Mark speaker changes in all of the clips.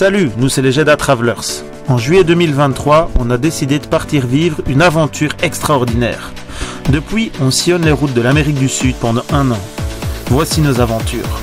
Speaker 1: Salut, nous c'est les Jeddah Travelers. En juillet 2023, on a décidé de partir vivre une aventure extraordinaire. Depuis, on sillonne les routes de l'Amérique du Sud pendant 1 an. Voici nos aventures.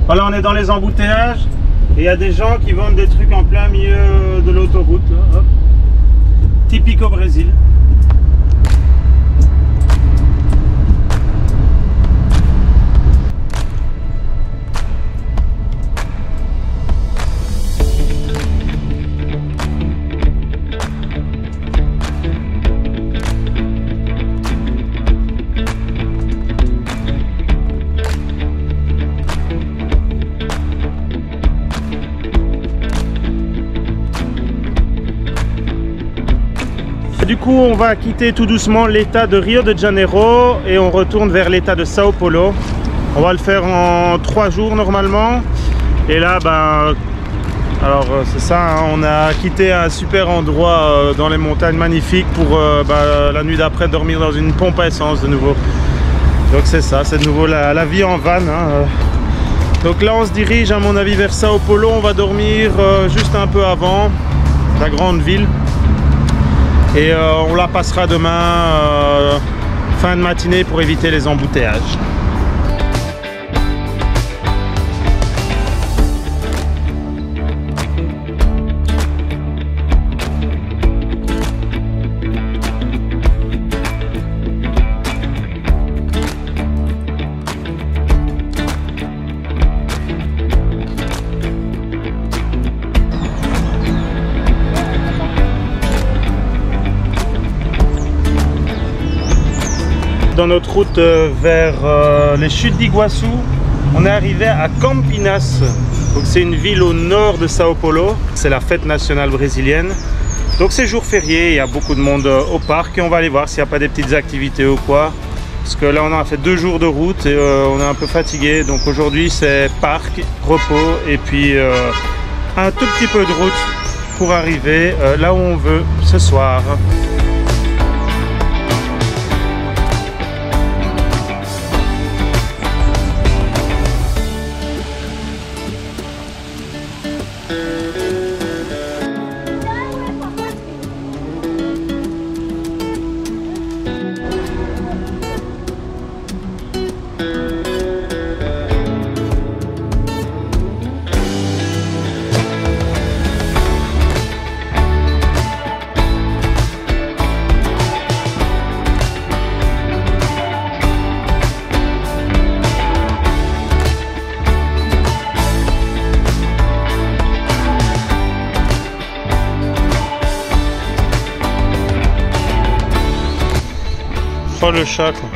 Speaker 1: Voilà, on est dans les embouteillages et il y a des gens qui vendent des trucs en plein milieu de l'autoroute. Typique au Brésil. Du coup, on va quitter tout doucement l'état de Rio de Janeiro et on retourne vers l'état de Sao Paulo. On va le faire en 3 jours normalement. Et là, alors c'est ça, hein, on a quitté un super endroit dans les montagnes magnifiques pour la nuit d'après dormir dans une pompe à essence de nouveau. Donc c'est ça, c'est de nouveau la vie en van. Hein. Donc là, on se dirige à mon avis vers Sao Paulo. On va dormir juste un peu avant la grande ville. Et on la passera demain fin de matinée pour éviter les embouteillages. Dans notre route vers les chutes d'Iguaçu, on est arrivé à Campinas. Donc c'est une ville au nord de Sao Paulo. C'est la fête nationale brésilienne. Donc c'est jour férié, il y a beaucoup de monde au parc et on va aller voir s'il n'y a pas des petites activités ou quoi. Parce que là on a fait 2 jours de route et on est un peu fatigué. Donc aujourd'hui c'est parc, repos et puis un tout petit peu de route pour arriver là où on veut ce soir. Oh le chat quoi.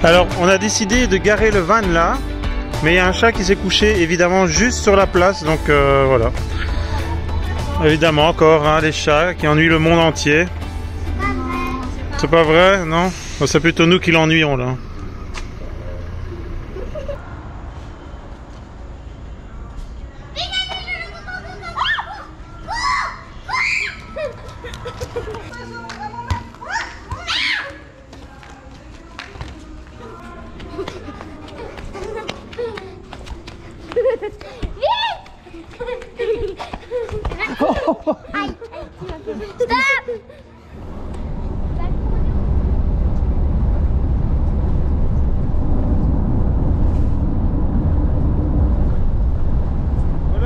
Speaker 1: Alors on a décidé de garer le van là, mais il y a un chat qui s'est couché évidemment juste sur la place, donc voilà. Évidemment encore hein, les chats qui ennuient le monde entier. C'est pas vrai, non? C'est plutôt nous qui l'ennuions là.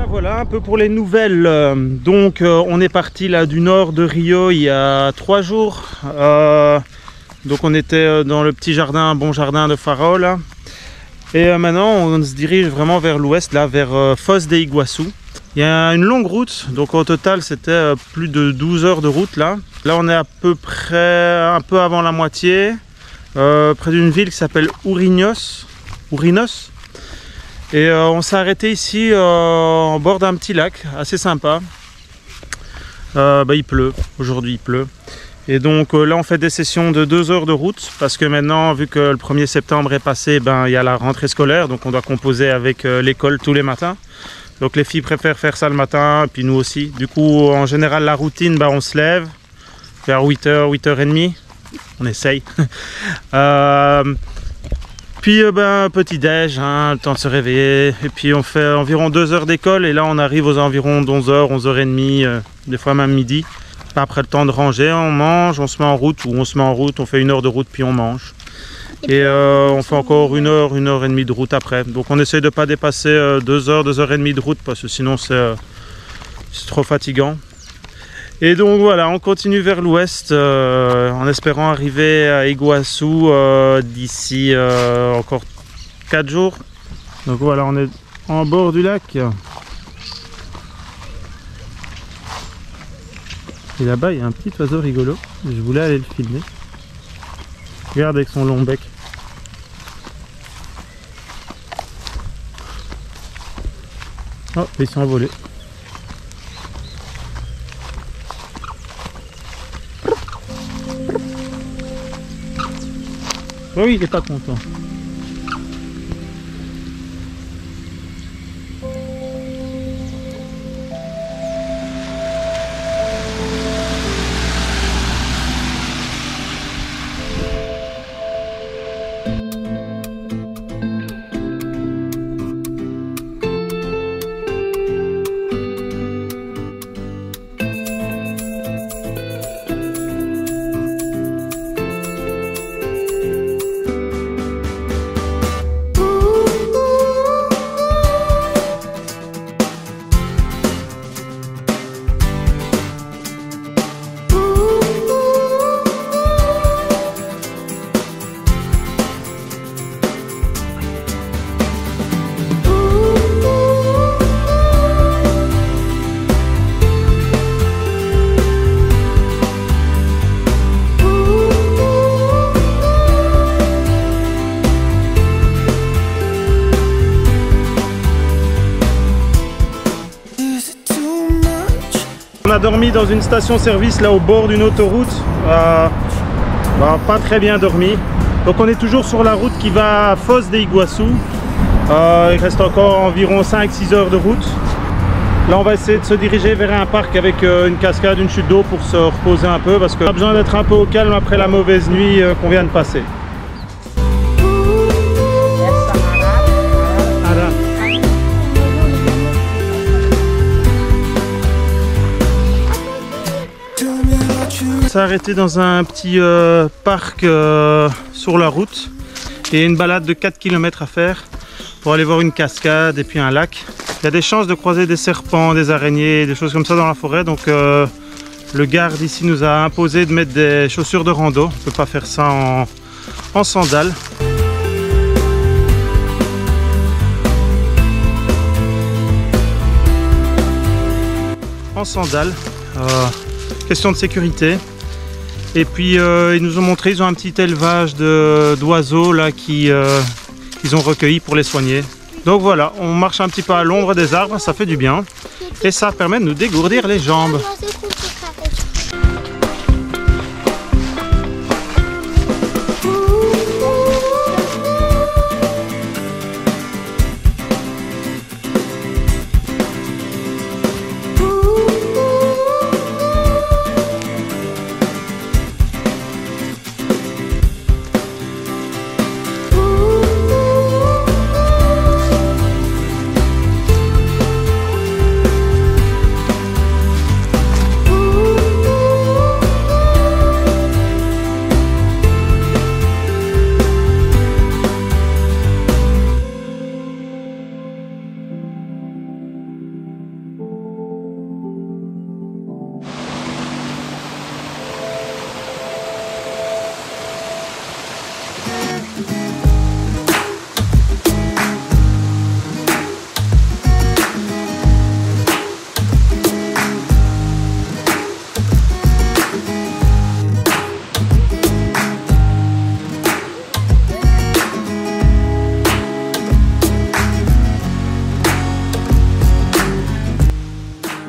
Speaker 1: Voilà un peu pour les nouvelles. Donc on est parti là du nord de Rio il y a 3 jours. Donc on était dans le petit jardin, bon jardin de Faro là. Et maintenant on se dirige vraiment vers l'ouest, là vers Foz de Iguaçu. Il y a une longue route, donc au total c'était plus de 12 heures de route là. Là on est à peu près un peu avant la moitié, près d'une ville qui s'appelle Ourinhos. Et on s'est arrêté ici en bord d'un petit lac assez sympa. Il pleut, aujourd'hui il pleut. Et donc là on fait des sessions de 2 heures de route parce que maintenant, vu que le 1er septembre est passé, il y a la rentrée scolaire, donc on doit composer avec l'école tous les matins. Donc les filles préfèrent faire ça le matin, et puis nous aussi. Du coup en général la routine, on se lève vers 8h, 8h30, on essaye. Puis petit déj, le temps de se réveiller, et puis on fait environ 2 heures d'école, et là on arrive aux environs d'11h, 11h30, des fois même midi. Après le temps de ranger, on mange, on se met en route, ou on se met en route, on fait 1 heure de route puis on mange. Et on fait encore 1 heure, 1h30 de route après. Donc on essaye de ne pas dépasser 2 heures, 2h30 de route, parce que sinon c'est trop fatigant. Et donc voilà, on continue vers l'ouest en espérant arriver à Iguaçu d'ici encore 4 jours. Donc voilà, on est en bord du lac. Et là-bas, il y a un petit oiseau rigolo. Je voulais aller le filmer. Regarde avec son long bec. Oh, ils sont envolés. Oh oui, il n'est pas content. On a dormi dans une station-service là au bord d'une autoroute, pas très bien dormi. Donc on est toujours sur la route qui va à Foz de Iguaçu. Il reste encore environ 5-6 heures de route. Là on va essayer de se diriger vers un parc avec une cascade, une chute d'eau pour se reposer un peu parce qu'on a besoin d'être un peu au calme après la mauvaise nuit qu'on vient de passer. On s'est arrêté dans un petit parc sur la route et une balade de 4 km à faire pour aller voir une cascade et puis un lac. Il y a des chances de croiser des serpents, des araignées, des choses comme ça dans la forêt, donc le garde ici nous a imposé de mettre des chaussures de rando. On ne peut pas faire ça en sandales. Question de sécurité. Et puis ils nous ont montré, ils ont un petit élevage d'oiseaux là qu'ils ont recueillis pour les soigner. Donc voilà, on marche un petit peu à l'ombre des arbres, ça fait du bien. Et ça permet de nous dégourdir les jambes.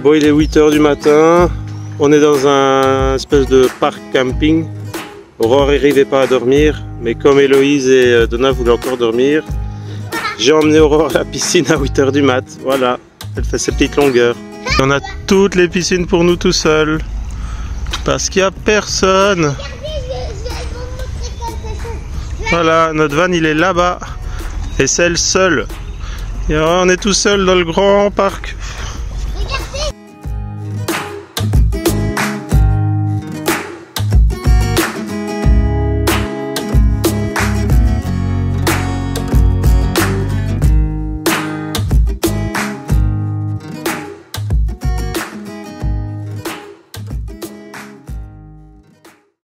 Speaker 1: Bon, il est 8 h du matin. On est dans un espèce de parc camping. Aurore n'arrivait pas à dormir, mais comme Héloïse et Donna voulaient encore dormir, j'ai emmené Aurore à la piscine à 8 h du mat. Voilà, elle fait ses petites longueurs. On a toutes les piscines pour nous tout seuls, parce qu'il n'y a personne. Voilà, notre van il est là-bas, et c'est le seul. Et on est tout seul dans le grand parc.